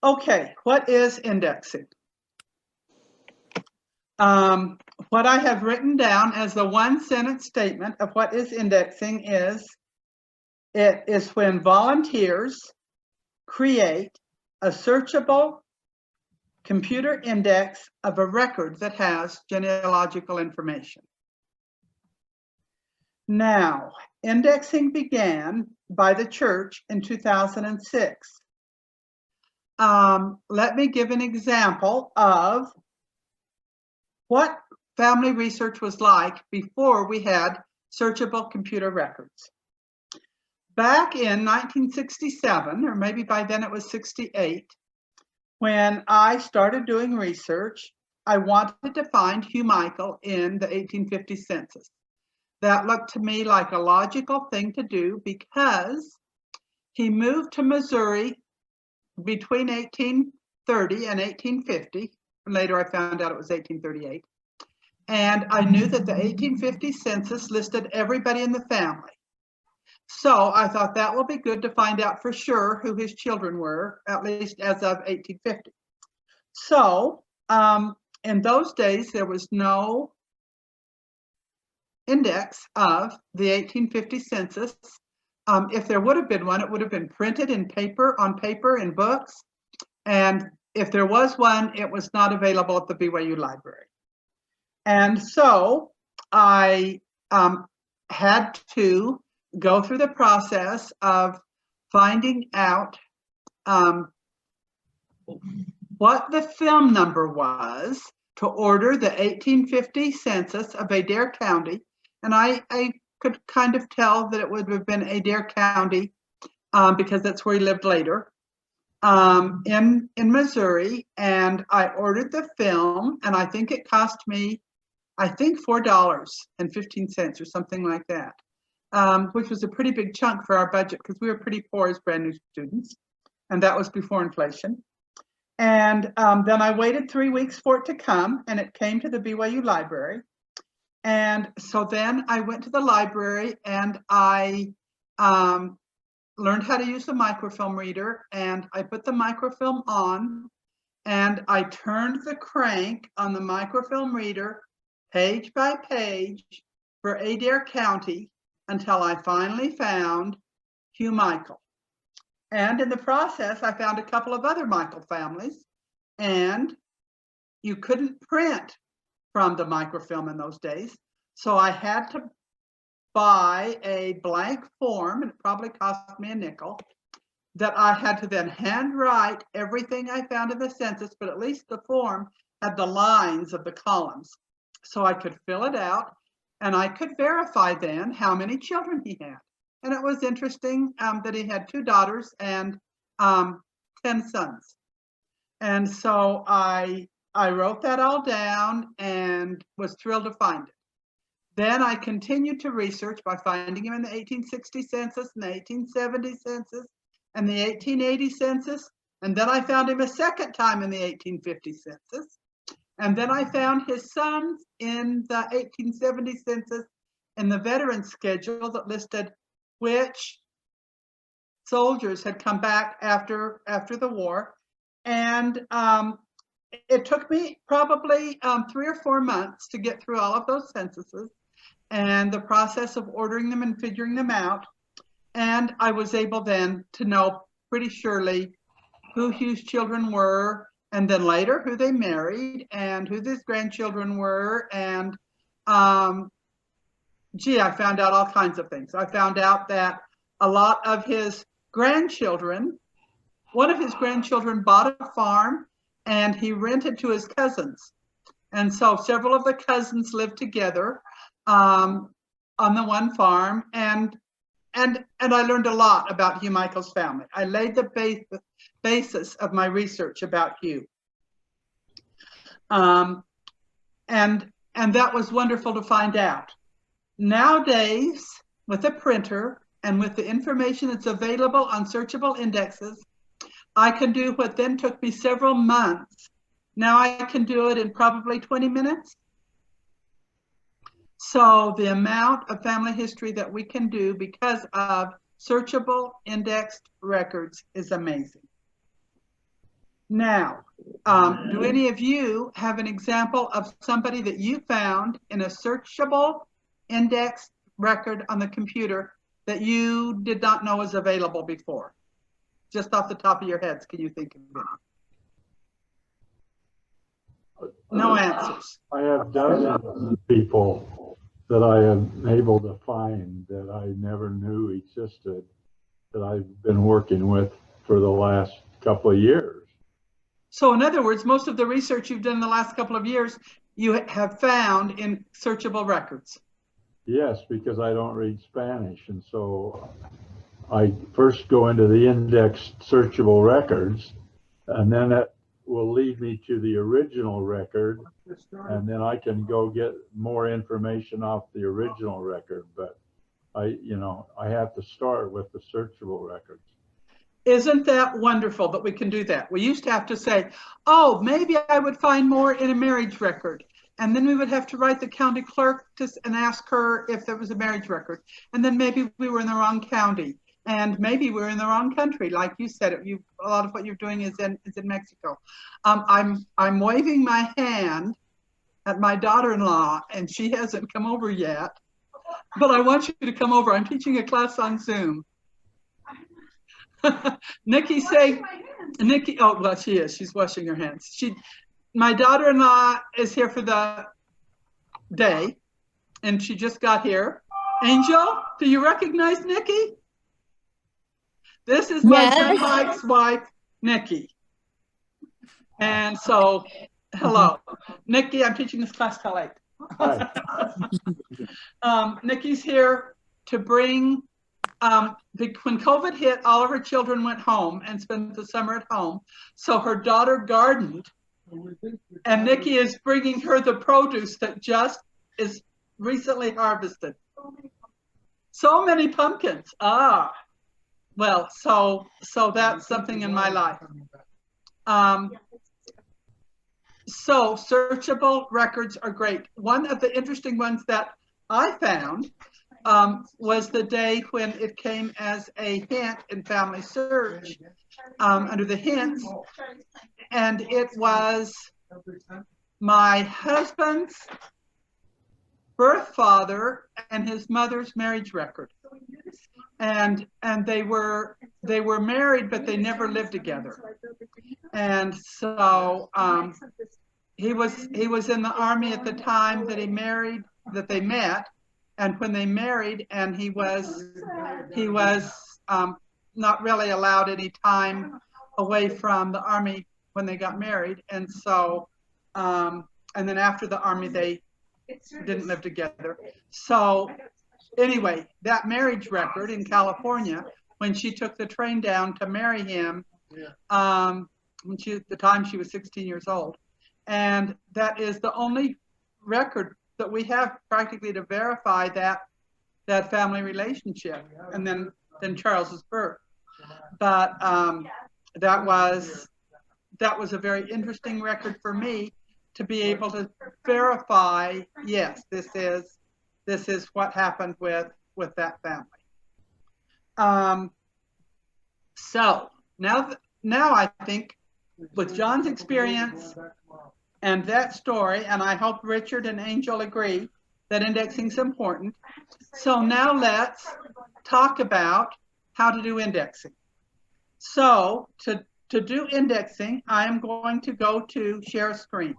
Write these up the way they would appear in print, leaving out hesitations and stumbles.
Okay, what is indexing? What I have written down as the one-sentence statement of what is indexing is, it is when volunteers create a searchable computer index of a record that has genealogical information. Now, indexing began by the church in 2006. Let me give an example of what family research was like before we had searchable computer records. Back in 1967, or maybe by then it was 68, when I started doing research, I wanted to find Hugh Michael in the 1850 census. That looked to me like a logical thing to do because he moved to Missouri between 1830 and 1850. Later I found out it was 1838. And I knew that the 1850 census listed everybody in the family. So I thought that will be good to find out for sure who his children were, at least as of 1850. So in those days, there was no index of the 1850 census. If there would have been one, it would have been printed in paper, on paper, in books. And if there was one, it was not available at the BYU library. And so I had to go through the process of finding out what the film number was to order the 1850 census of Adair County. And I could kind of tell that it would have been Adair County because that's where he lived later, in Missouri. And I ordered the film, and I think it cost me, I think $4.15 or something like that, which was a pretty big chunk for our budget because we were pretty poor as brand new students, and that was before inflation. And then I waited 3 weeks for it to come, and it came to the BYU library. And so then I went to the library and I learned how to use the microfilm reader, and I put the microfilm on and I turned the crank on the microfilm reader page by page for Adair County until I finally found Hugh Michael. And in the process, I found a couple of other Michael families, and you couldn't print from the microfilm in those days. So I had to buy a blank form, and it probably cost me a nickel, that I had to then handwrite everything I found in the census, but at least the form had the lines of the columns. So I could fill it out, and I could verify then how many children he had. And it was interesting that he had 2 daughters and 10 sons. And so I wrote that all down and was thrilled to find it. Then I continued to research by finding him in the 1860 census and the 1870 census and the 1880 census. And then I found him a second time in the 1850 census. And then I found his sons in the 1870 census in the veteran schedule that listed which soldiers had come back after the war. And it took me probably 3 or 4 months to get through all of those censuses and the process of ordering them and figuring them out. And I was able then to know pretty surely who Hugh's children were, and then later who they married and who his grandchildren were. And gee, I found out all kinds of things. I found out that a lot of his grandchildren, one of his grandchildren bought a farm and he rented to his cousins. And so several of the cousins lived together on the one farm. And I learned a lot about Hugh Michael's family. I laid the basis of my research about Hugh. And that was wonderful to find out. Nowadays, with a printer and with the information that's available on searchable indexes, I can do what then took me several months. Now I can do it in probably 20 minutes. So the amount of family history that we can do because of searchable indexed records is amazing. Now, do any of you have an example of somebody that you found in a searchable index record on the computer that you did not know was available before? Just off the top of your heads, can you think of any? No answers. I have dozens of people that I am able to find that I never knew existed, that I've been working with for the last couple of years. So in other words, most of the research you've done in the last couple of years, you have found in searchable records. Yes, because I don't read Spanish. And so I first go into the indexed searchable records, and then that will lead me to the original record, and then I can go get more information off the original record. But I have to start with the searchable records. Isn't that wonderful that we can do that? We used to have to say, oh, maybe I would find more in a marriage record. And then we would have to write the county clerk and ask her if there was a marriage record. And then maybe we were in the wrong county. And maybe we're in the wrong country. Like you said, a lot of what you're doing is in Mexico. I'm waving my hand at my daughter-in-law, and she hasn't come over yet. But I want you to come over. I'm teaching a class on Zoom. Nikki saying, Nikki, oh, well, she is. She's washing her hands. My daughter-in-law is here for the day, and she just got here. Angel, do you recognize Nikki? This is my son Mike's wife, Nikki. And so, hello. Nikki, I'm teaching this class till 8. Nikki's here to bring, when COVID hit, all of her children went home and spent the summer at home. So her daughter gardened, and Nikki is bringing her the produce that just is recently harvested. So many pumpkins. Ah. Well, so that's something in my life. So searchable records are great. One of the interesting ones that I found was the day when it came as a hint in Family Search under the hints, and it was my husband's birth father and his mother's marriage record. And they were married, but they never lived together. And so he was in the Army at the time that they met, and when they married, and he was not really allowed any time away from the Army when they got married, and so and then after the Army they didn't live together. So anyway, that marriage record in California, when she took the train down to marry him, the time she was 16 years old. And that is the only record that we have practically to verify that family relationship, and then Charles's birth. But that was a very interesting record for me to be able to verify, yes, this is what happened with that family. So now I think with John's experience and that story, and I hope Richard and Angel agree that indexing is important. So now let's talk about how to do indexing. So to do indexing, I am going to go to share screen.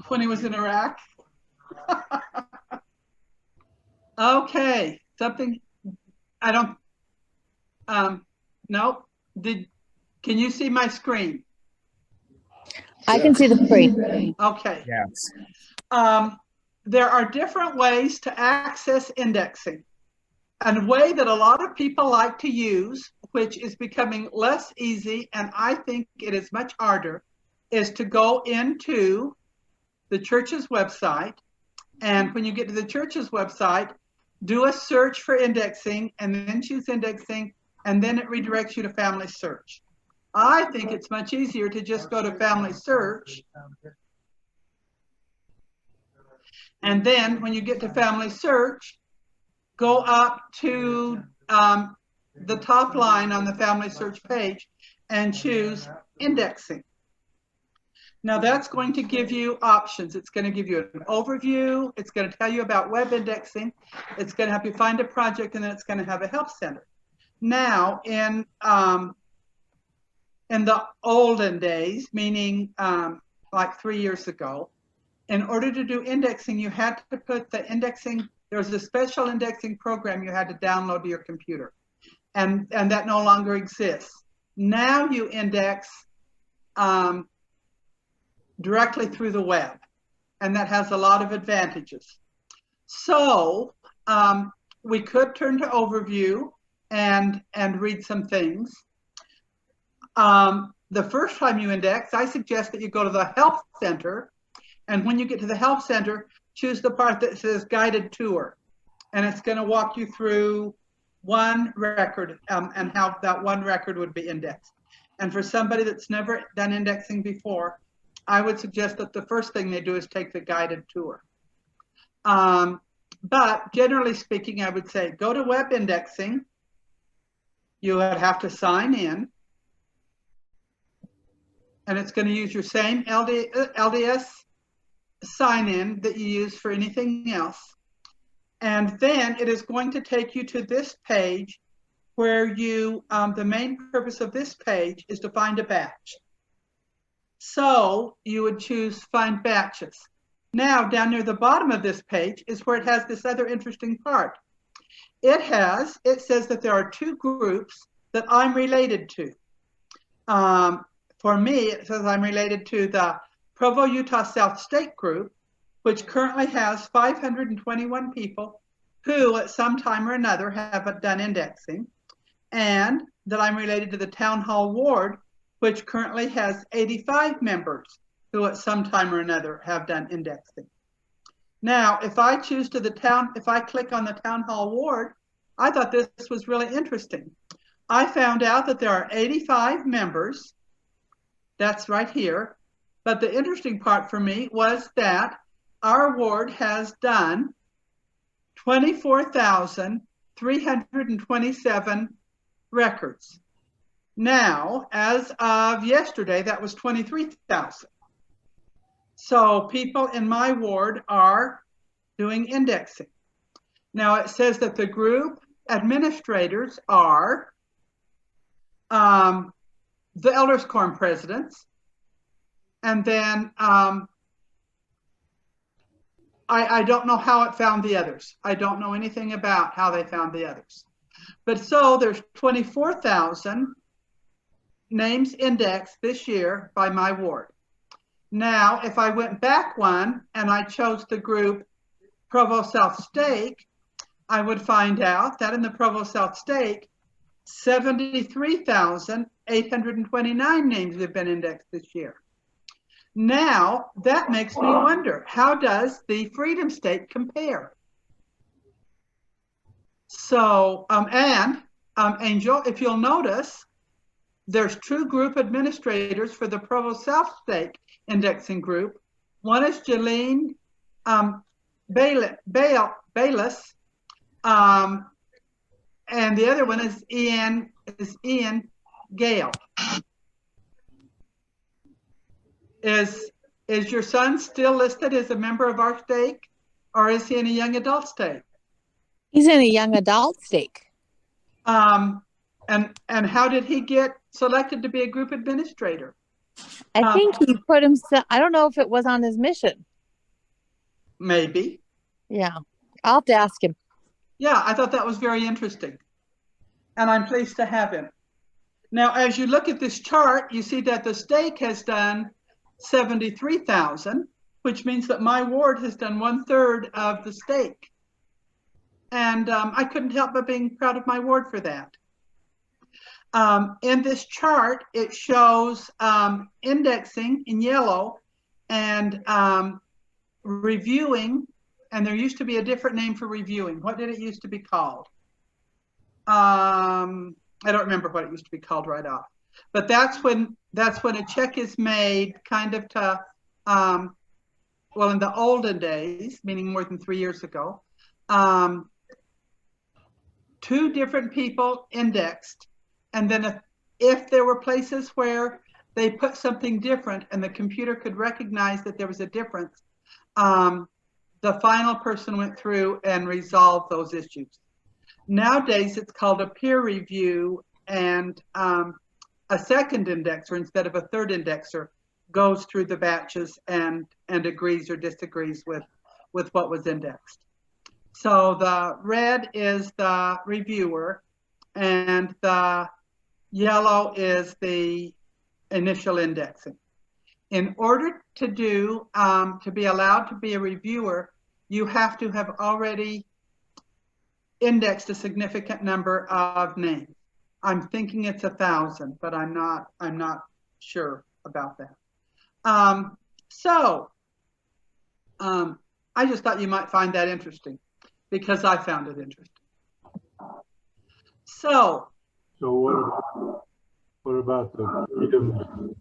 When he was in Iraq. Okay, something I don't, no, can you see my screen? I can see the screen. Okay. Yes. There are different ways to access indexing. And a way that a lot of people like to use, which is becoming less easy, and I think it is much harder, is to go into the church's website. And when you get to the church's website, do a search for indexing and then choose indexing, and then it redirects you to Family Search. I think it's much easier to just go to Family Search. And then when you get to Family Search, go up to the top line on the family search page and choose indexing. Now that's going to give you options. It's going to give you an overview. It's going to tell you about web indexing. It's going to help you find a project, and then it's going to have a help center. Now in the olden days, meaning like 3 years ago, in order to do indexing, you had to put the indexing, there was a special indexing program you had to download to your computer, and that no longer exists. Now you index directly through the web, and that has a lot of advantages. So we could turn to overview and read some things. The first time you index, I suggest that you go to the Help Center, and when you get to the Help Center, choose the part that says Guided Tour, and it's going to walk you through one record and how that one record would be indexed. And for somebody that's never done indexing before, I would suggest that the first thing they do is take the guided tour. But generally speaking, I would say go to web indexing. You would have to sign in, and it's going to use your same LDS sign in that you use for anything else. And then it is going to take you to this page where you, the main purpose of this page is to find a batch. So you would choose find batches. Now down near the bottom of this page is where it has this other interesting part. It says that there are two groups that I'm related to. For me, it says I'm related to the Provo, Utah South State group, which currently has 521 people who at some time or another have done indexing, and that I'm related to the Town Hall Ward, which currently has 85 members who at some time or another have done indexing. Now, if I click on the Town Hall Ward, I thought this was really interesting. I found out that there are 85 members. That's right here. But the interesting part for me was that our ward has done 24,327 records. Now, as of yesterday, that was 23,000. So people in my ward are doing indexing. Now it says that the group administrators are the Elders Quorum presidents, and then I don't know how it found the others. I don't know anything about how they found the others. But so there's 24,000 names indexed this year by my ward. Now, if I went back one and I chose the group Provo South Stake, I would find out that in the Provo South Stake, 73,829 names have been indexed this year. Now, that makes me wonder, how does the Freedom Stake compare? So, Angel, if you'll notice, there's two group administrators for the Provo South Stake indexing group. One is Jeline Bayless, and the other one is Ian Gale. Is your son still listed as a member of our stake, or is he in a young adult stake? He's in a young adult stake. And how did he get selected to be a group administrator? I think he put himself, I don't know if it was on his mission. Maybe. Yeah, I'll have to ask him. Yeah, I thought that was very interesting. And I'm pleased to have him. Now, as you look at this chart, you see that the stake has done 73,000, which means that my ward has done 1/3 of the stake. And I couldn't help but being proud of my ward for that. In this chart, it shows indexing in yellow and reviewing, and there used to be a different name for reviewing. What did it used to be called? I don't remember what it used to be called right off. But that's when a check is made kind of to, well, in the olden days, meaning more than 3 years ago, two different people indexed, and then if there were places where they put something different and the computer could recognize that there was a difference, the final person went through and resolved those issues. Nowadays, it's called a peer review, and a second indexer instead of a third indexer goes through the batches and agrees or disagrees with what was indexed. So the red is the reviewer, and the yellow is the initial indexing. In order to do, to be allowed to be a reviewer, you have to have already indexed a significant number of names. I'm thinking it's 1,000, but I'm not sure about that. I just thought you might find that interesting because I found it interesting. So what about the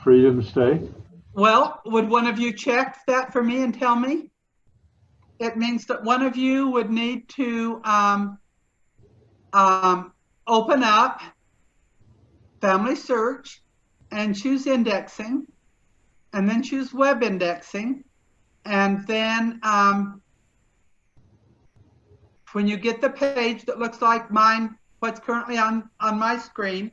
Freedom State? Well, would one of you check that for me and tell me? It means that one of you would need to open up Family Search and choose indexing, and then choose web indexing, and then when you get the page that looks like mine, what's currently on my screen,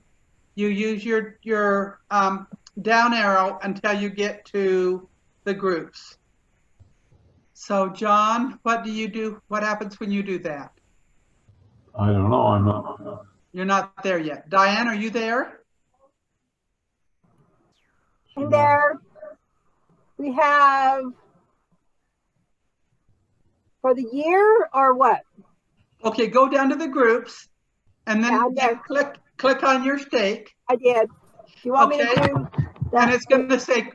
you use your down arrow until you get to the groups. So John, what do you do? What happens when you do that? I don't know. I'm not. You're not there yet. Diane, are you there? And there we have for the year or what? Okay, go down to the groups and then click on your stake. I did. You want me to do that? And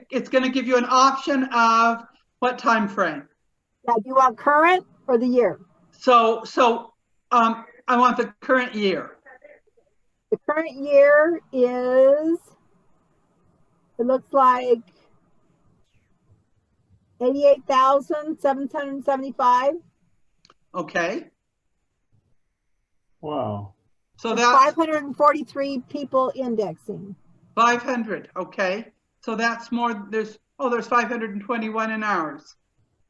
it's going to give you an option of what time frame. Now, do you want current or the year? So I want the current year. The current year is, it looks like 88,775. Okay. Wow. So that's 543 people indexing. 500. Okay. So that's more. There's 521 in ours.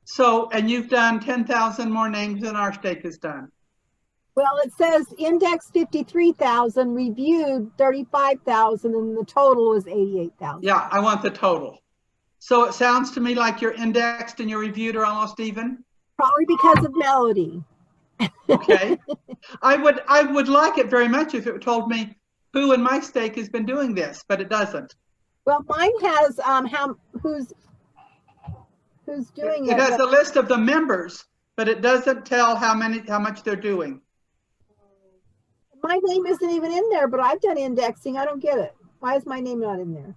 So, and you've done 10,000 more names than our stake has done. Well, it says index 53,000, reviewed 35,000, and the total was 88,000. Yeah, I want the total. So it sounds to me like your indexed and your reviewed are almost even. Probably because of Melody. Okay. I would like it very much if it told me who in my stake has been doing this, but it doesn't. Well, mine has who's doing it. It has a list of the members, but it doesn't tell how much they're doing. My name isn't even in there, but I've done indexing. I don't get it. Why is my name not in there?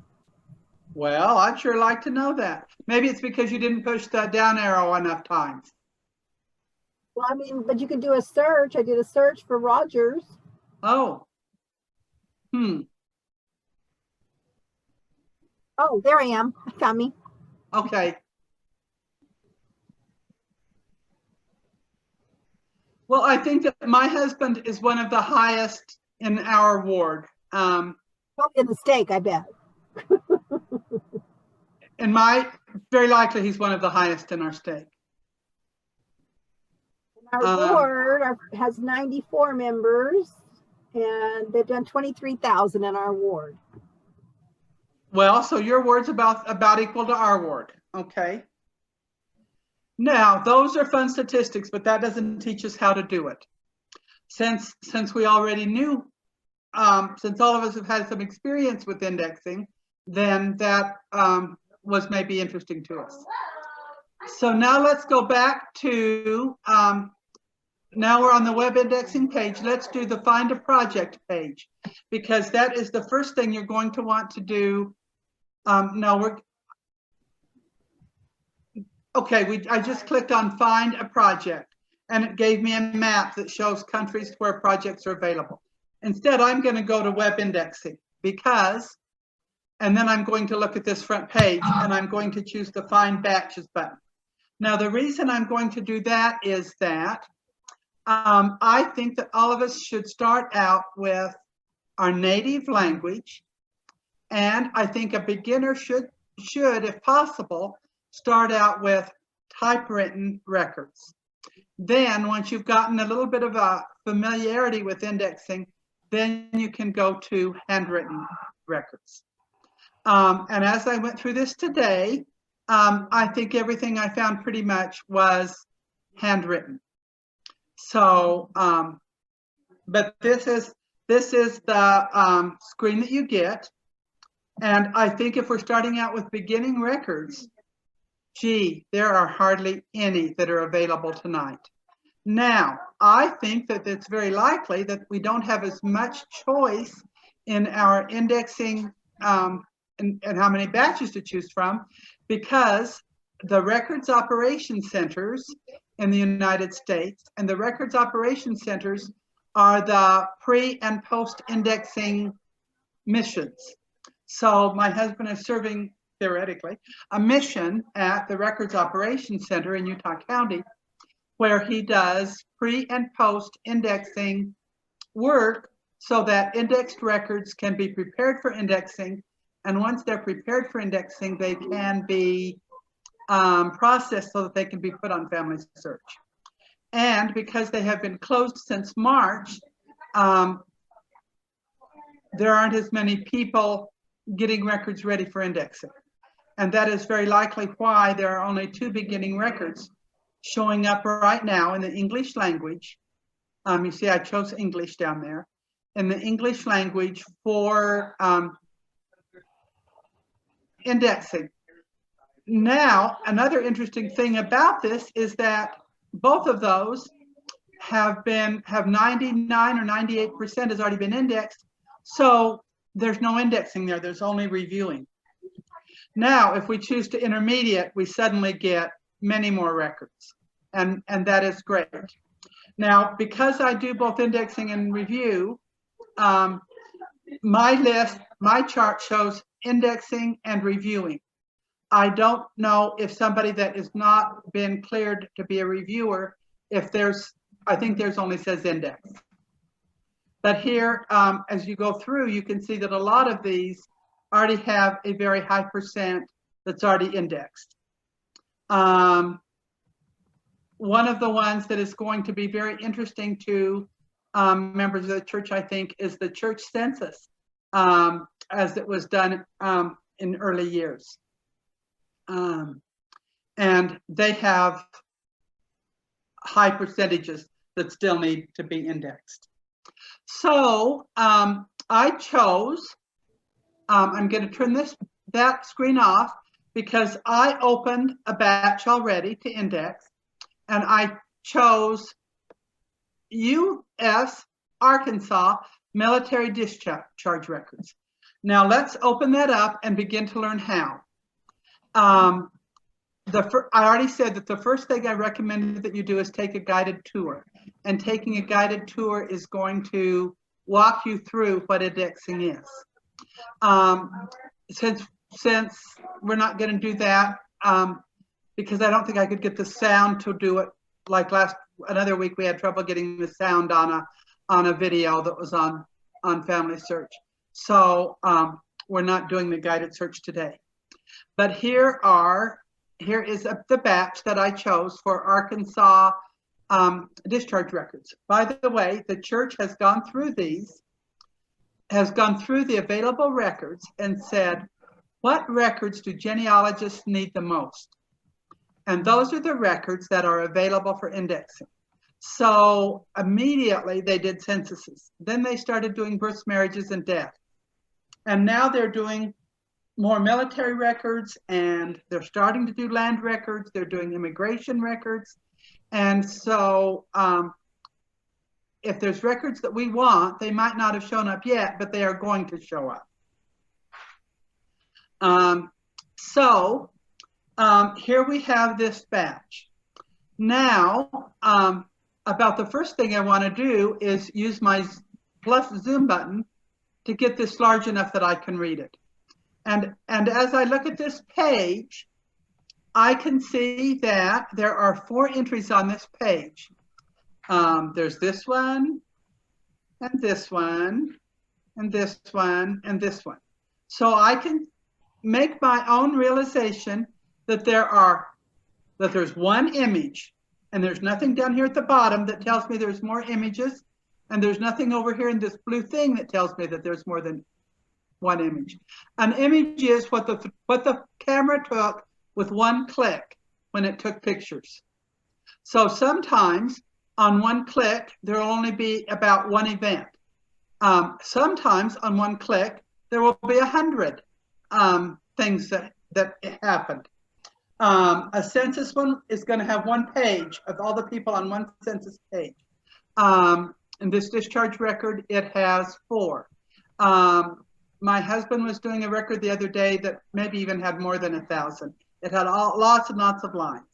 Well, I'd sure like to know that. Maybe it's because you didn't push the down arrow enough times. Well, I mean, but you can do a search. I did a search for Rogers. Oh. Oh, there I am. Found me. Okay. Well, I think that my husband is one of the highest in our ward. Probably in the stake, I bet. Very likely he's one of the highest in our stake. Our ward has 94 members, and they've done 23,000 in our ward. Well, so your ward's about equal to our ward. Okay. Now, those are fun statistics, but that doesn't teach us how to do it. Since we already knew, since all of us have had some experience with indexing, then that was maybe interesting to us. So now let's go back to, now we're on the web indexing page. Let's do the find a project page, because that is the first thing you're going to want to do. I just clicked on find a project, and it gave me a map that shows countries where projects are available. Instead, I'm going to go to web indexing and then I'm going to look at this front page, and I'm going to choose the find batches button. Now, the reason I'm going to do that is that I think that all of us should start out with our native language. And I think a beginner should, if possible, start out with typewritten records. Then once you've gotten a little bit of a familiarity with indexing, then you can go to handwritten records. And as I went through this today, I think everything I found pretty much was handwritten. So, but this is the screen that you get. And I think if we're starting out with beginning records, gee, there are hardly any that are available tonight. Now, I think that it's very likely that we don't have as much choice in our indexing and how many batches to choose from, because the records operation centers in the United States and the records operation centers are the pre and post indexing missions. So my husband is serving, theoretically, a mission at the Records Operations Center in Utah County, where he does pre and post indexing work so that indexed records can be prepared for indexing. And once they're prepared for indexing, they can be processed so that they can be put on Family Search. And because they have been closed since March, there aren't as many people getting records ready for indexing. And that is very likely why there are only 2 beginning records showing up right now in the English language. You see, I chose English down there. In the English language for indexing. Now, another interesting thing about this is that both of those have 99 or 98% has already been indexed. So there's no indexing there, there's only reviewing. Now, if we choose to intermediate, we suddenly get many more records, and that is great. Now, because I do both indexing and review, my chart shows indexing and reviewing. I don't know if somebody that has not been cleared to be a reviewer, if I think there's only says index. But here, as you go through, you can see that a lot of these already have a very high percent that's already indexed. One of the ones that is going to be very interesting to members of the church, I think, is the church census, as it was done in early years. And they have high percentages that still need to be indexed. So I chose, I'm going to turn that screen off because I opened a batch already to index, and I chose U.S. Arkansas military discharge records. Now let's open that up and begin to learn how. I already said that the first thing I recommended that you do is take a guided tour. And taking a guided tour is going to walk you through what indexing is. Since we're not going to do that, because I don't think I could get the sound to do it, like another week we had trouble getting the sound on a video that was on Family Search. So we're not doing the guided search today. But here is the batch that I chose for Arkansas discharge records. By the way, the church has gone through these, has gone through the available records and said, what records do genealogists need the most? And those are the records that are available for indexing. So immediately they did censuses. Then they started doing births, marriages, and death. And now they're doing more military records, and they're starting to do land records. They're doing immigration records. And so if there's records that we want, they might not have shown up yet, but they are going to show up. Here we have this batch. Now, about the first thing I want to do is use my plus zoom button to get this large enough that I can read it. And as I look at this page, I can see that there are 4 entries on this page. There's this one, and this one, and this one, and this one. So I can make my own realization that there's one image, and there's nothing down here at the bottom that tells me there's more images, and there's nothing over here in this blue thing that tells me that there's more than one image. An image is what the camera took with one click when it took pictures. So sometimes on one click, there will only be about one event. Sometimes on one click, there will be 100 things that happened. A census one is going to have one page of all the people on one census page. In this discharge record, it has 4. My husband was doing a record the other day that maybe even had more than 1,000. It had lots and lots of lines.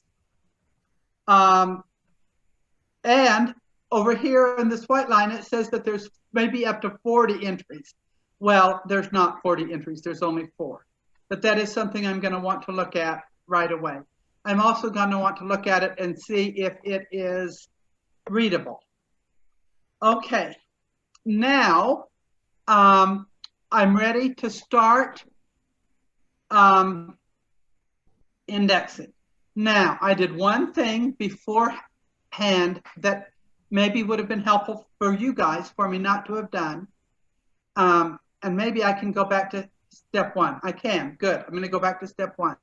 And over here in this white line, it says that there's maybe up to 40 entries. Well, there's not 40 entries, there's only 4. But that is something I'm going to want to look at right away. I'm also going to want to look at it and see if it is readable. Okay, now I'm ready to start indexing. Now, I did one thing beforehand that maybe would have been helpful for you guys, for me not to have done. And maybe I can go back to step 1. I can, good. I'm going to go back to step 1.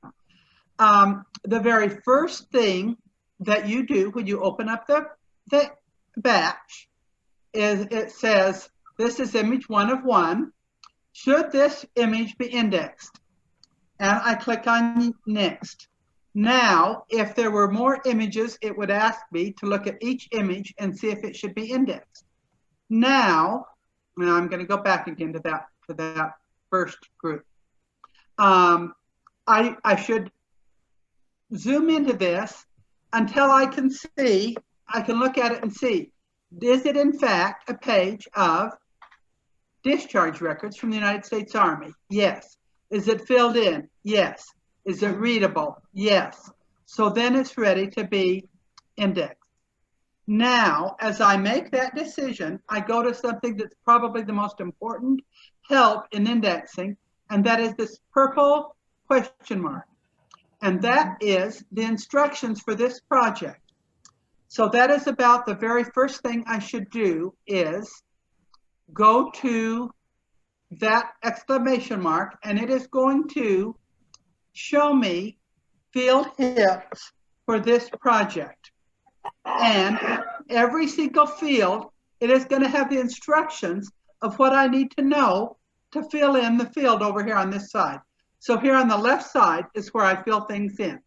The very first thing that you do when you open up the batch is it says, this is image 1 of 1. Should this image be indexed? And I click on next. Now, if there were more images, it would ask me to look at each image and see if it should be indexed. Now I'm going to go back again to that first group. I should zoom into this until I can look at it and see, is it in fact a page of discharge records from the United States Army? Yes. Is it filled in? Yes. Is it readable? Yes. So then it's ready to be indexed. Now, as I make that decision, I go to something that's probably the most important help in indexing, and that is this purple question mark. And that is the instructions for this project. So that is about the very first thing I should do is go to that exclamation mark, and it is going to show me field hips for this project. And every single field, it is going to have the instructions of what I need to know to fill in the field over here on this side. So here on the left side is where I fill things in.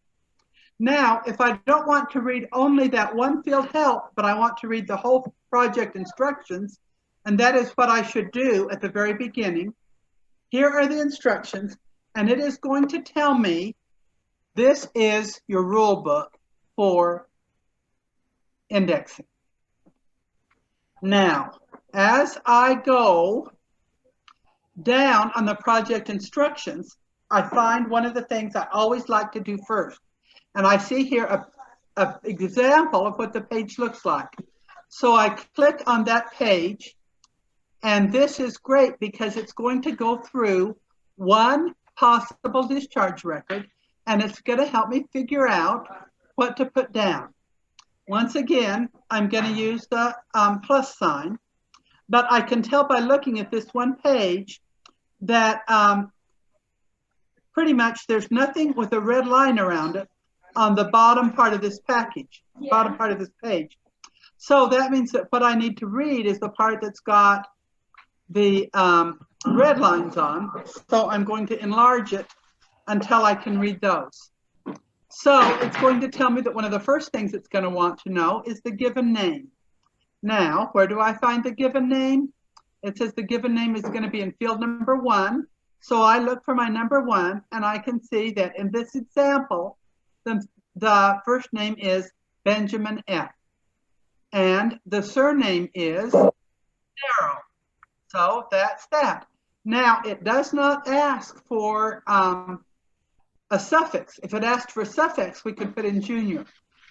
Now, if I don't want to read only that one field help, but I want to read the whole project instructions, and that is what I should do at the very beginning. Here are the instructions, and it is going to tell me this is your rule book for indexing. Now, as I go down on the project instructions, I find one of the things I always like to do first. And I see here an example of what the page looks like. So I click on that page, and this is great because it's going to go through one possible discharge record, and it's going to help me figure out what to put down. Once again, I'm going to use the plus sign, but I can tell by looking at this one page that pretty much there's nothing with a red line around it on the bottom part of this package, bottom part of this page. So that means that what I need to read is the part that's got the red lines on. So I'm going to enlarge it until I can read those. So it's going to tell me that one of the first things it's going to want to know is the given name. Now, where do I find the given name? It says the given name is going to be in field number 1. So I look for my number 1, and I can see that in this example, the first name is Benjamin F. And the surname is Darrow. So that's that. Now, it does not ask for a suffix. If it asked for a suffix, we could put in junior,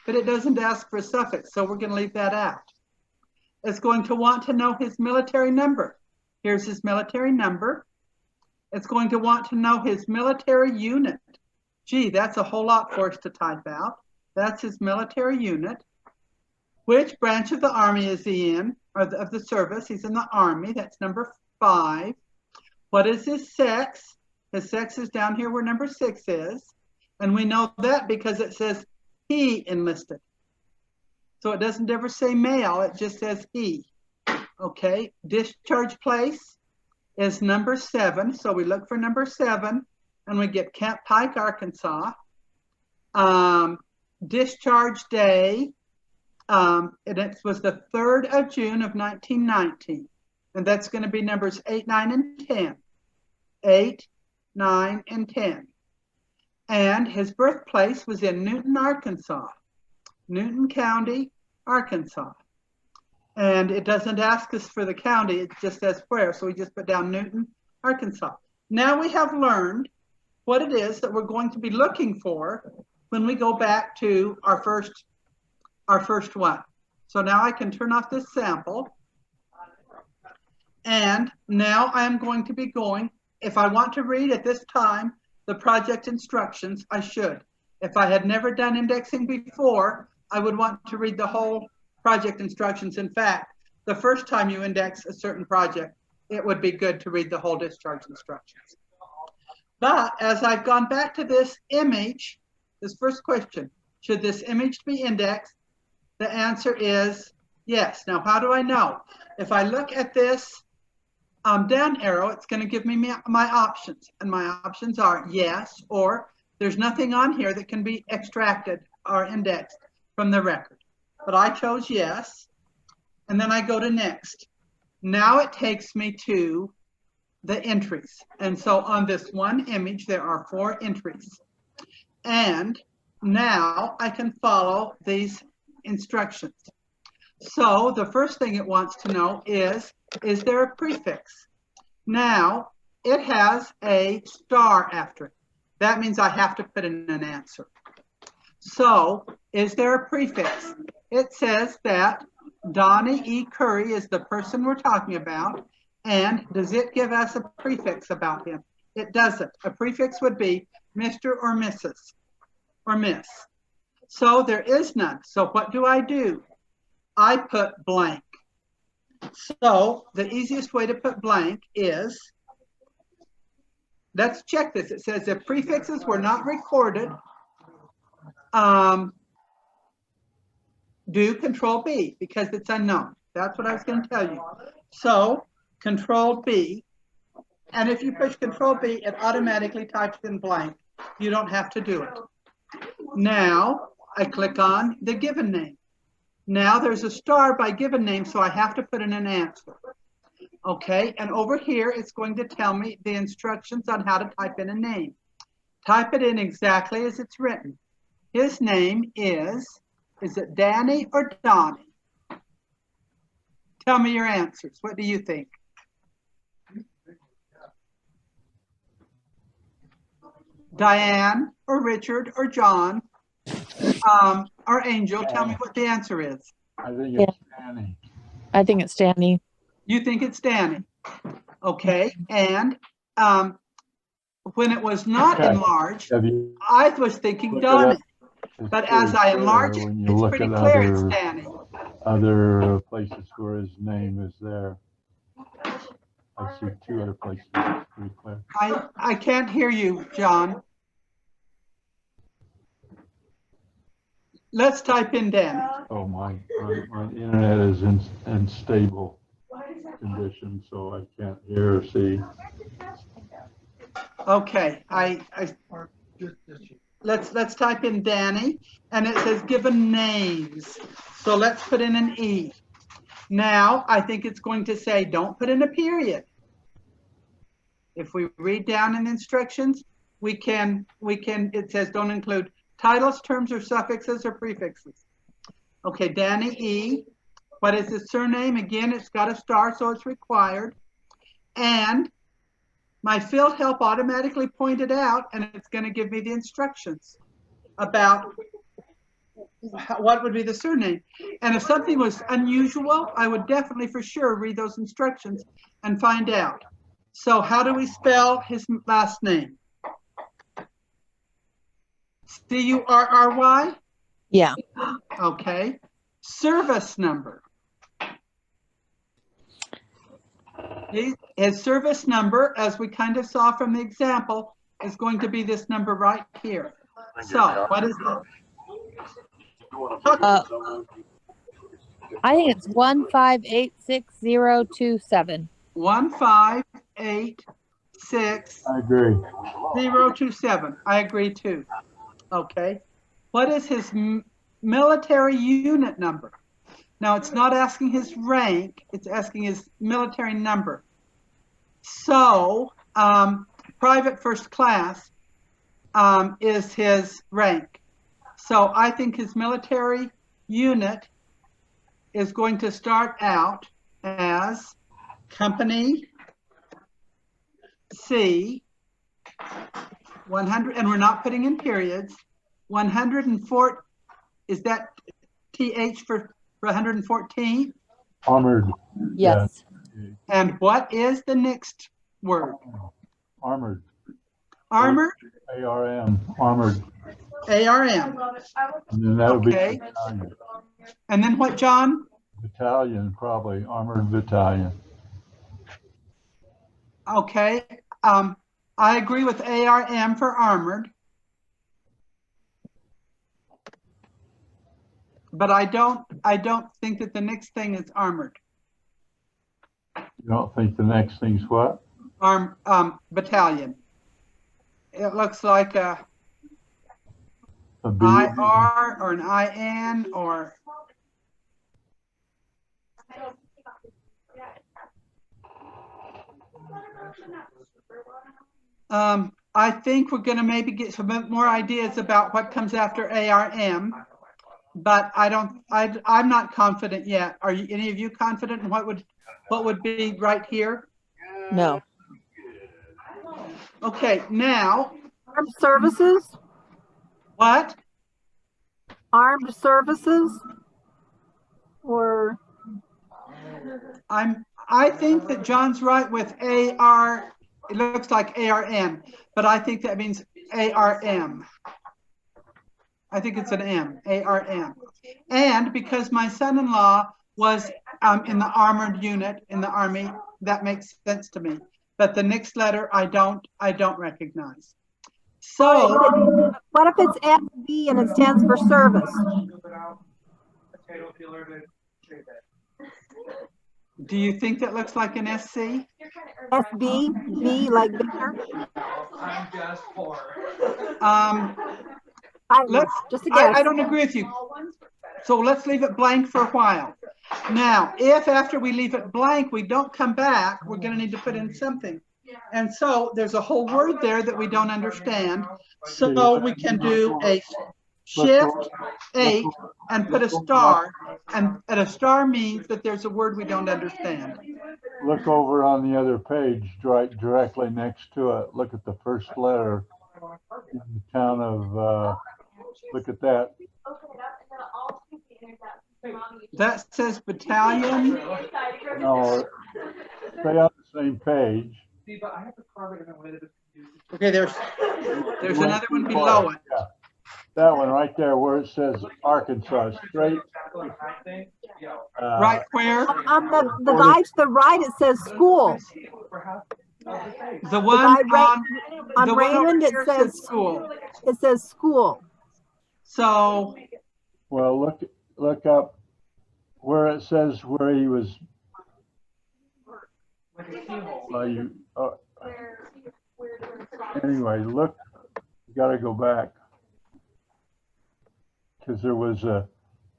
but it doesn't ask for a suffix, so we're going to leave that out. is going to want to know his military number. Here's his military number. It's going to want to know his military unit. Gee, that's a whole lot for us to type out. That's his military unit. Which branch of the Army is he in, or of the service? He's in the Army. That's number 5. What is his sex? His sex is down here where number 6 is. And we know that because it says he enlisted. So it doesn't ever say male, it just says he. Okay, discharge place is number 7. So we look for number 7 and we get Camp Pike, Arkansas. Discharge day, and it was the 3rd of June of 1919. And that's going to be numbers 8, 9, and 10. 8, 9, and 10. And his birthplace was in Newton, Arkansas. Newton County, Arkansas. And it doesn't ask us for the county, it just says where. So we just put down Newton, Arkansas. Now we have learned what it is that we're going to be looking for when we go back to our first one. So now I can turn off this sample. And now I am going to be going, if I want to read at this time the project instructions, I should. If I had never done indexing before, I would want to read the whole project instructions. In fact, the first time you index a certain project, it would be good to read the whole discharge instructions. But as I've gone back to this image, this first question, should this image be indexed? The answer is yes. Now, how do I know? If I look at this down arrow, it's going to give me my options. And my options are yes, or there's nothing on here that can be extracted or indexed from the record. But I chose yes. And then I go to next. Now it takes me to the entries. And so on this one image, there are 4 entries. And now I can follow these instructions. So the first thing it wants to know is there a prefix? Now it has a star after it. That means I have to put in an answer. So is there a prefix? It says that Donnie E. Curry is the person we're talking about. And does it give us a prefix about him? It doesn't. A prefix would be Mr. or Mrs. or Miss. So there is none. So what do? I put blank. So the easiest way to put blank is, let's check this. It says if prefixes were not recorded, do Control B because it's unknown. That's what I was going to tell you. So Control B, and if you push Control B, it automatically types in blank. You don't have to do it. Now I click on the given name. Now there's a star by given name, so I have to put in an answer. Okay, and over here it's going to tell me the instructions on how to type in a name. Type it in exactly as it's written. His name is it Danny or Donnie? Tell me your answers. What do you think? Diane or Richard or John or Angel, tell me what the answer is. I think it's Danny. I think it's Danny. You think it's Danny. Okay, and when it was not enlarged, I was thinking Donnie. But as I enlarge it, it's pretty clear it's Danny. Other places where his name is there. I see 2 other places. It's pretty clear. I can't hear you, John. Let's type in Danny. Oh, my internet is in unstable condition, so I can't hear or see. Okay, let's type in Danny, and it says given names. So let's put in an E. Now I think it's going to say don't put in a period. If we read down in the instructions, it says don't include titles, terms, or suffixes or prefixes. Okay, Danny E. What is his surname? Again, it's got a star, so it's required. And my field help automatically pointed out, and it's going to give me the instructions about what would be the surname? And if something was unusual, I would definitely for sure read those instructions and find out. So how do we spell his last name? C-U-R-R-Y? Yeah. Okay. Service number. His service number, as we kind of saw from the example, is going to be this number right here. So what is it? I think it's 1586027. 1586027. I agree. I agree too. Okay. What is his military unit number? Now it's not asking his rank, it's asking his military number. So private first class is his rank. So I think his military unit is going to start out as Company C, 100, and we're not putting in periods, 104, is that TH for 114? Armored. Yes. And what is the next word? Armored. Armored? ARM. Armored. ARM. And then that would Okay. be battalion. And then what, John? Battalion, probably. Armored battalion. Okay. I agree with ARM for armored. But I don't think that the next thing is armored. You don't think the next thing's what? Battalion. It looks like a A B. IR or an IN or. I think we're going to maybe get some more ideas about what comes after ARM, but I'm not confident yet. Are you, any of you confident in what would be right here? No. Okay, now. Armed services, What? armed services, or I think that John's right with AR. It looks like ARM, but I think that means ARM. I think it's an M, ARM. And because my son-in-law was in the armored unit in the Army, that makes sense to me. But the next letter I don't recognize. So what if it's SB and it stands for service? do you think that looks like an SC? SB, B like Victor? Just a guess. I don't agree with you. So let's leave it blank for a while. Now, if after we leave it blank, we don't come back, we're going to need to put in something. And so there's a whole word there that we don't understand. So we can do a shift 8 and put a star. And a star means that there's a word we don't understand. Look over on the other page, right directly next to it. Look at the first letter in the town of, look at that. That says battalion. No, stay on the same page. Okay, there's another one below it. Yeah, that one right there where it says Arkansas, straight. Right where? On the guy to the right, it says school. The one On the one over Raymond, here it says school. It says school. So Well, look up where it says where he was. Anyway, look, you got to go back because there was a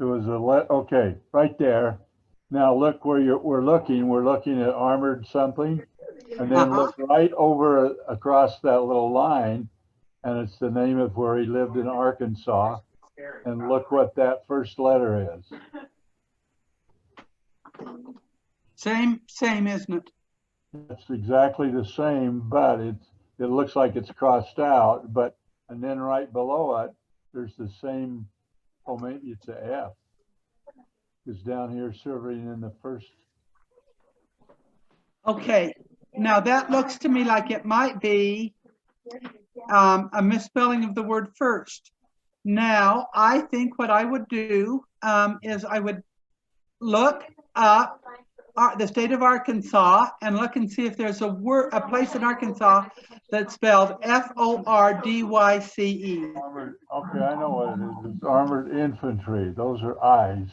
okay, right there. Now look where we're looking at armored something, and then look right over across that little line, and it's the name of where he lived in Arkansas. And look what that first letter is. same, isn't it? It's exactly the same, but it looks like it's crossed out. And then right below it, there's the same Oh, maybe it's a F. It's down here serving in the first. Okay, now that looks to me like it might be a misspelling of the word first. Now, I think what I would do is I would look up the state of Arkansas and look and see if there's a place in Arkansas that's spelled Fordyce. Armored, okay, I know what it is. It's armored infantry. Those are I's.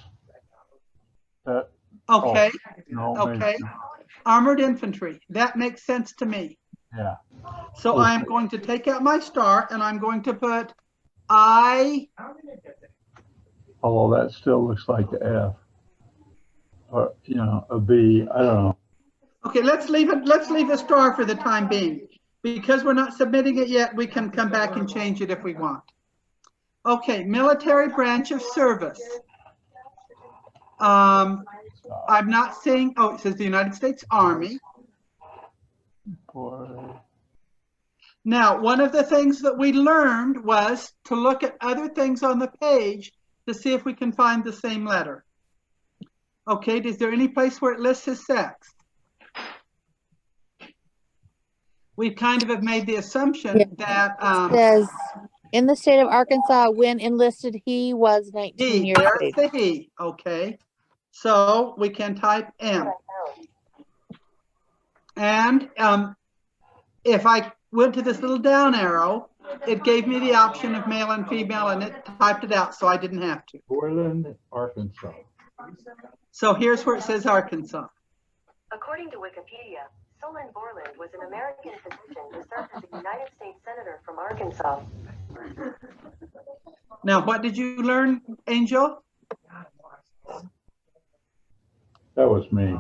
That, Okay, no, okay. maybe, Armored infantry. That makes sense to me. yeah. So Okay. I'm going to take out my star and I'm going to put I. Although that still looks like a F. Or, you know, a B. I don't know. Okay, let's leave it. Let's leave the star for the time being. Because we're not submitting it yet, we can come back and change it if we want. Okay, military branch of service. I'm not seeing, oh, it says the United States Army. Boy. Now, one of the things that we learned was to look at other things on the page to see if we can find the same letter. Okay, is there any place where it lists his sex? We kind of have made the assumption that Says, in the state of Arkansas, when enlisted, he was 19 years of there's age. the he, okay. So we can type M. And if I went to this little down arrow, it gave me the option of male and female and it typed it out, so I didn't have to. Borland, Arkansas. So here's where it says Arkansas. According to Wikipedia, Solon Borland was an American physician who served as a United States Senator from Arkansas. Now, what did you learn, Angel? That was me.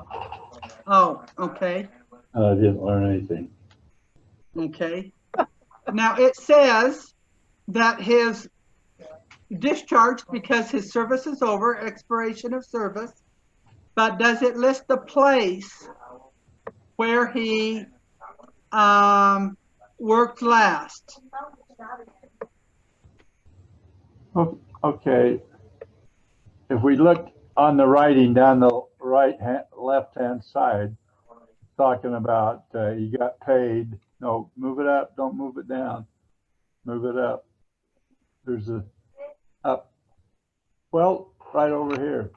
Oh, okay, I didn't learn anything. okay. Now it says that his discharged because his service is over, expiration of service, but does it list the place where he worked last? Okay. If we look on the writing down the left-hand side, talking about you got paid. No, move it up. Don't move it down. Move it up. There's a up. Well, right over here.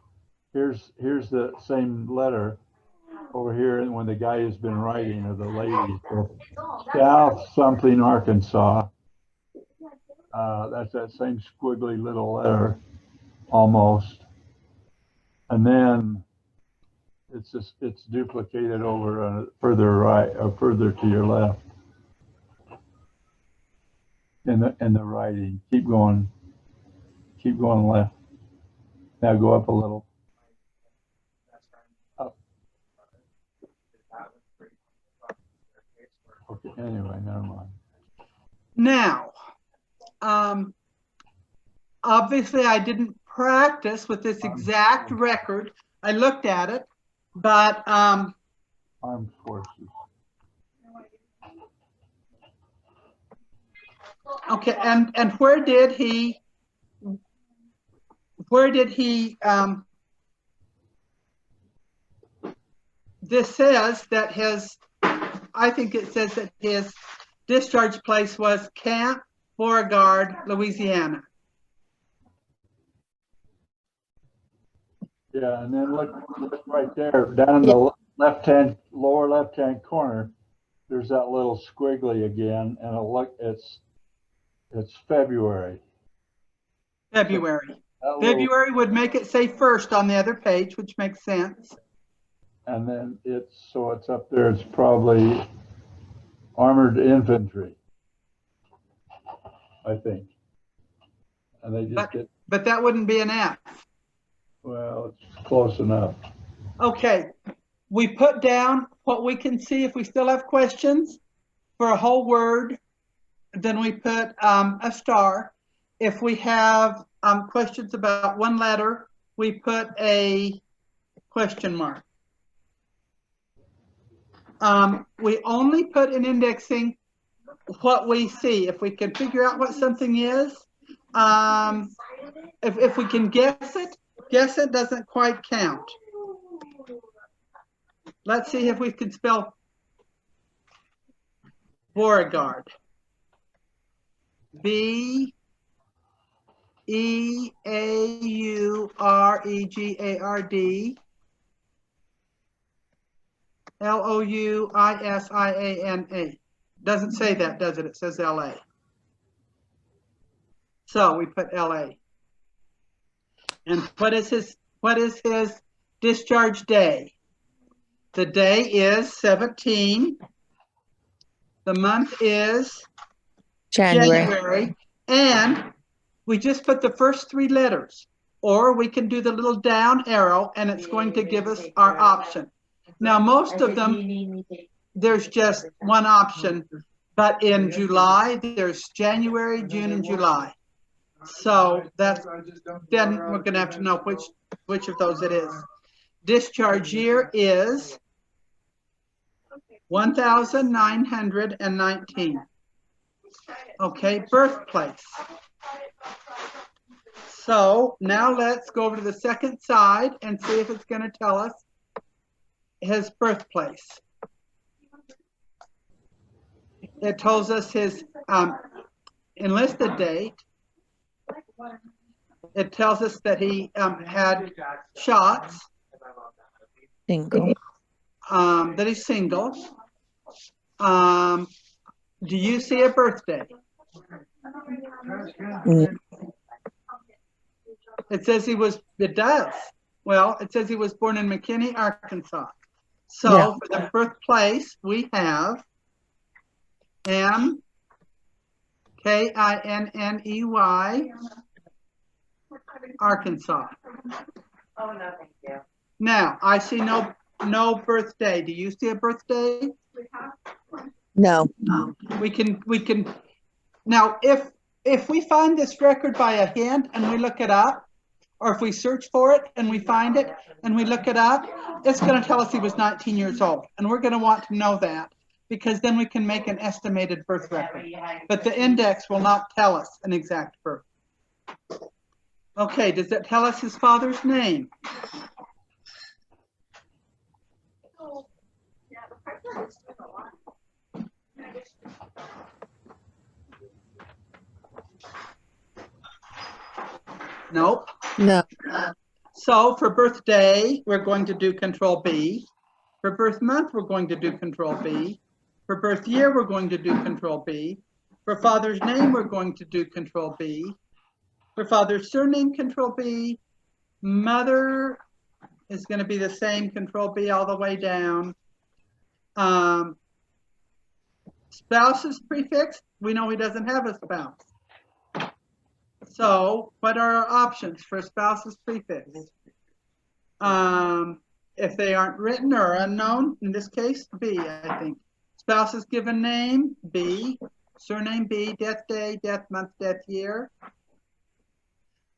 Here's the same letter over here, and when the guy has been writing, or the lady, South something Arkansas. That's that same squiggly little letter, almost. And then it's duplicated over further right or further to your left in the writing. Keep going left. Now go up a little. Up. Okay, anyway, never mind. Now, obviously I didn't practice with this exact record. I looked at it, but Armed forces. okay, and where did he this says that I think it says that his discharge place was Camp Beauregard, Louisiana. Yeah, and then look right there, down in the lower left-hand corner, there's that little squiggly again, and it's February. February. That little- February would make it say first on the other page, which makes sense. And then it's up there, it's probably armored infantry, I think. And they just get, But that wouldn't be an F. well, it's close enough. Okay, we put down what we can see if we still have questions for a whole word. Then we put a star. If we have questions about one letter, we put a question mark. We only put in indexing what we see. If we can figure out what something is, if we can guess it doesn't quite count. Let's see if we can spell Beauregard. Beauregard. Louisiana. Doesn't say that, does it? It says LA. So we put LA. And what is his discharge day? The day is 17. The month is January. And we just put the first 3 letters. Or we can do the little down arrow and it's going to give us our option. Now, most of them, there's just one option. But in July, there's January, June, and July. So then we're going to have to know which of those it is. Discharge year is 1919. Okay, birthplace. So now let's go over to the second side and see if it's going to tell us his birthplace. It tells us his enlisted date. It tells us that he had shots. Single. That he's single. Do you see a birthday? It says it does. Well, it says he was born in McKinney, Arkansas. So Yeah. for the birthplace, we have MKINNEY, Arkansas. Oh, no, thank you. Now, I see no birthday. Do you see a birthday? No. We can now if we find this record by a hint and we look it up, or if we search for it and we find it and we look it up, it's going to tell us he was 19 years old. And we're going to want to know that because then we can make an estimated birth record. But the index will not tell us an exact birth. Okay, does it tell us his father's name? Nope. No. So for birthday, we're going to do Control B. For birth month, we're going to do Control B. For birth year, we're going to do Control B. For father's name, we're going to do Control B. For father's surname, Control B. Mother is going to be the same, Control B all the way down. Spouse's prefix, we know he doesn't have a spouse. So what are our options for spouse's prefix? If they aren't written or unknown, in this case, B, I think. Spouse's given name, B. Surname, B. Death day, death month, death year.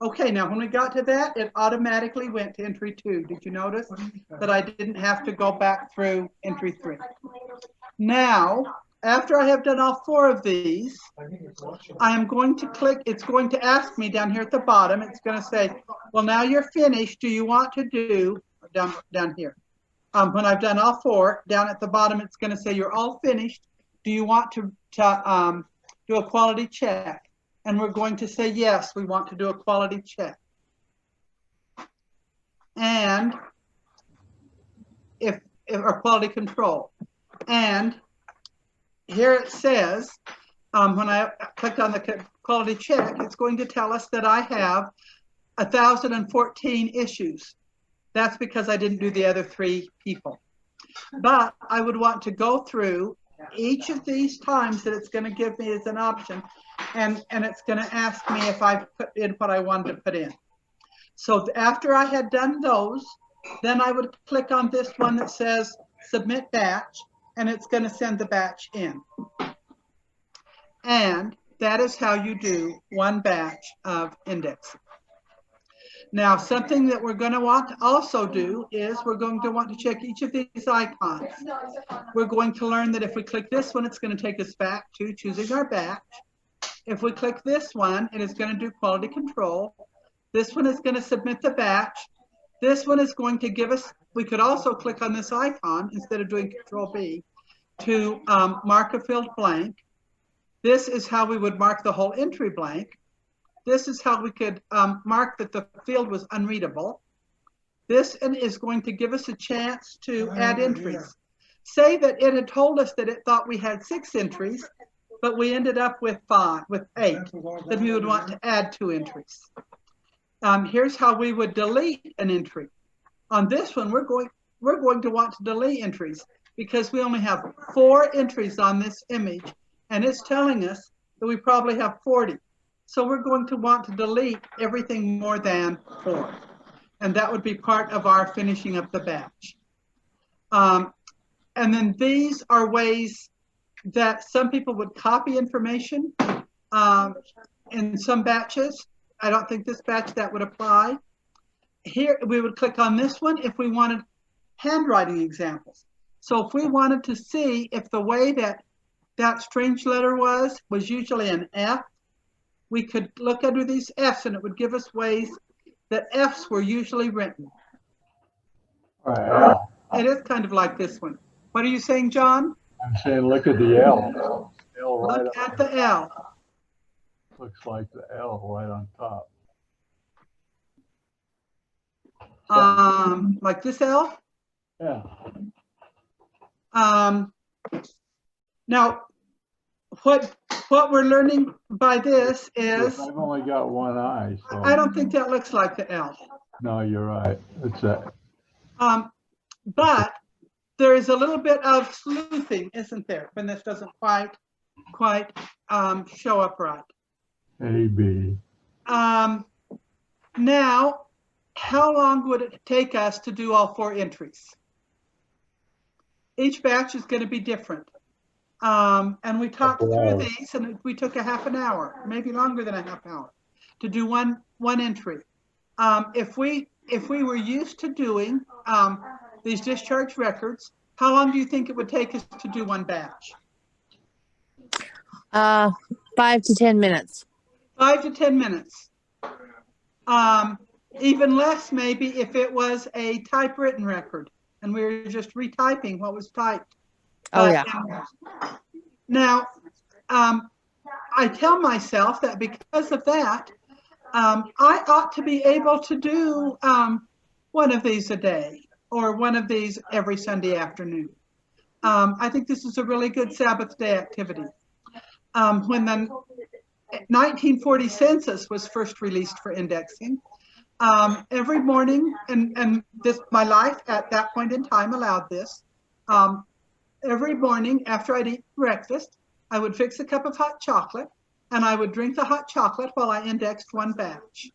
Okay, now when we got to that, it automatically went to entry 2. Did you notice that I didn't have to go back through entry 3? Now, after I have done all 4 of these, I am going to click, it's going to ask me down here at the bottom, it's going to say, well, now you're finished. Do you want to do, down here, when I've done all 4, down at the bottom, it's going to say you're all finished. Do you want to do a quality check? And we're going to say, yes, we want to do a quality check. And or quality control. And here it says, when I clicked on the quality check, it's going to tell us that I have 1,014 issues. That's because I didn't do the other 3 people. But I would want to go through each of these times that it's going to give me as an option, and it's going to ask me if I put in what I wanted to put in. So after I had done those, then I would click on this one that says submit batch, and it's going to send the batch in. And that is how you do one batch of indexing. Now, something that we're going to want to also do is we're going to want to check each of these icons. We're going to learn that if we click this one, it's going to take us back to choosing our batch. If we click this one, it is going to do quality control. This one is going to submit the batch. This one is going to give us, we could also click on this icon instead of doing Control B to mark a field blank. This is how we would mark the whole entry blank. This is how we could mark that the field was unreadable. This is going to give us a chance to add entries. Say that it had told us that it thought we had 6 entries, but we ended up with 8. Then we would want to add 2 entries. Here's how we would delete an entry. On this one, we're going to want to delete entries because we only have 4 entries on this image, and it's telling us that we probably have 40. So we're going to want to delete everything more than 4. And that would be part of our finishing up the batch. And then these are ways that some people would copy information in some batches. I don't think this batch that would apply. Here, we would click on this one if we wanted handwriting examples. So if we wanted to see if the way that strange letter was usually an F, we could look under these Fs and it would give us ways that Fs were usually written. Right. It is kind of like this one. What are you saying, John? I'm saying, look at the L. L right Look up. at the L. Looks like the L right on top. Like this L? Yeah. Now, what we're learning by this is, I've only got one eye, so. I don't think that looks like the L. No, you're right. It's a. But there is a little bit of sleuthing, isn't there, when this doesn't quite show up right. A, B. Now, how long would it take us to do all 4 entries? Each batch is going to be different. And we talked through these and we took a half an hour, maybe longer than a half hour, to do one entry. If we were used to doing these discharge records, how long do you think it would take us to do one batch? 5 to 10 minutes. 5 to 10 minutes. Even less maybe if it was a typewritten record and we were just retyping what was typed. Oh, yeah. Now, I tell myself that because of that, I ought to be able to do one of these a day or one of these every Sunday afternoon. I think this is a really good Sabbath day activity. When the 1940 census was first released for indexing, every morning, and this, my life at that point in time allowed this, every morning after I'd eat breakfast, I would fix a cup of hot chocolate and I would drink the hot chocolate while I indexed one batch.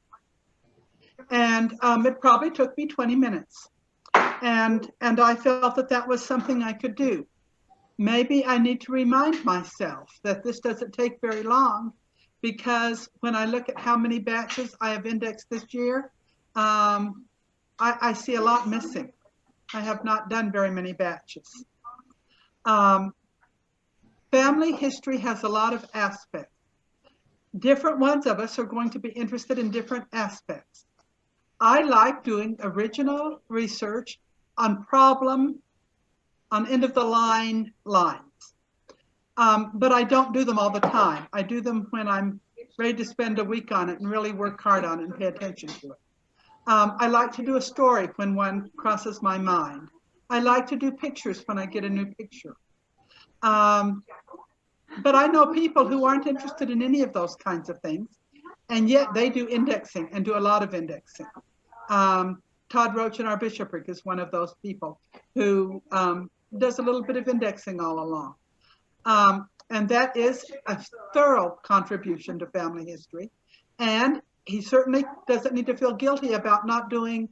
And it probably took me 20 minutes. And I felt that that was something I could do. Maybe I need to remind myself that this doesn't take very long, because when I look at how many batches I have indexed this year, I see a lot missing. I have not done very many batches. Family history has a lot of aspects. Different ones of us are going to be interested in different aspects. I like doing original research on end of the line lines. But I don't do them all the time. I do them when I'm ready to spend a week on it and really work hard on it and pay attention to it. I like to do a story when one crosses my mind. I like to do pictures when I get a new picture. But I know people who aren't interested in any of those kinds of things, and yet they do indexing and do a lot of indexing. Todd Roach in our bishopric is one of those people who does a little bit of indexing all along. And that is a thorough contribution to family history. And he certainly doesn't need to feel guilty about not doing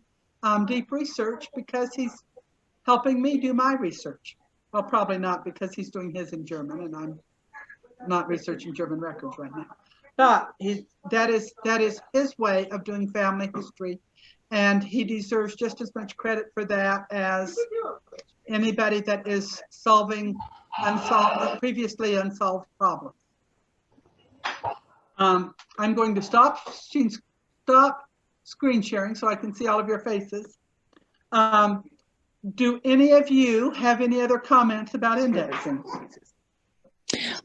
deep research, because he's helping me do my research. Well, probably not, because he's doing his in German and I'm not researching German records right now. But that is his way of doing family history, and he deserves just as much credit for that as anybody that is solving previously unsolved problems. I'm going to stop screen sharing so I can see all of your faces. Do any of you have any other comments about indexing?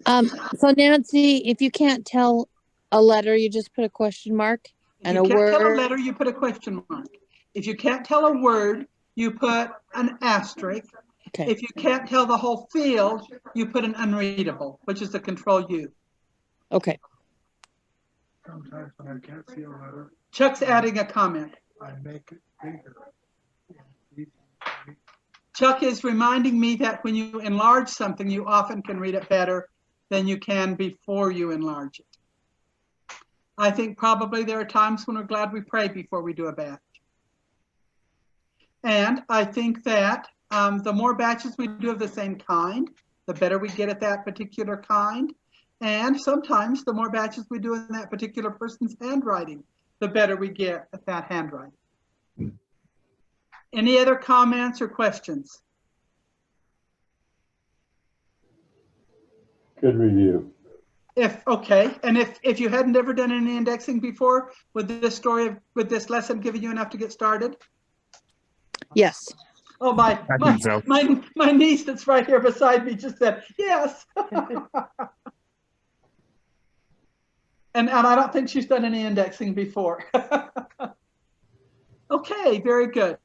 So Nancy, if you can't tell a letter, you just put a question mark and If a you can't tell a word. letter, you put a question mark. If you can't tell a word, you put an asterisk. Okay. If you can't tell the whole field, you put an unreadable, which is the control U. Okay. Sometimes when I can't see a letter, Chuck's adding a comment. I make it bigger. Chuck is reminding me that when you enlarge something, you often can read it better than you can before you enlarge it. I think probably there are times when we're glad we pray before we do a batch. And I think that the more batches we do of the same kind, the better we get at that particular kind. And sometimes the more batches we do in that particular person's handwriting, the better we get at that handwriting. Any other comments or questions? Good review. Okay, and if you hadn't ever done any indexing before, would this lesson give you enough to get started? Yes. Oh, my niece that's right here beside me just said, yes. And I don't think she's done any indexing before. Okay, very good.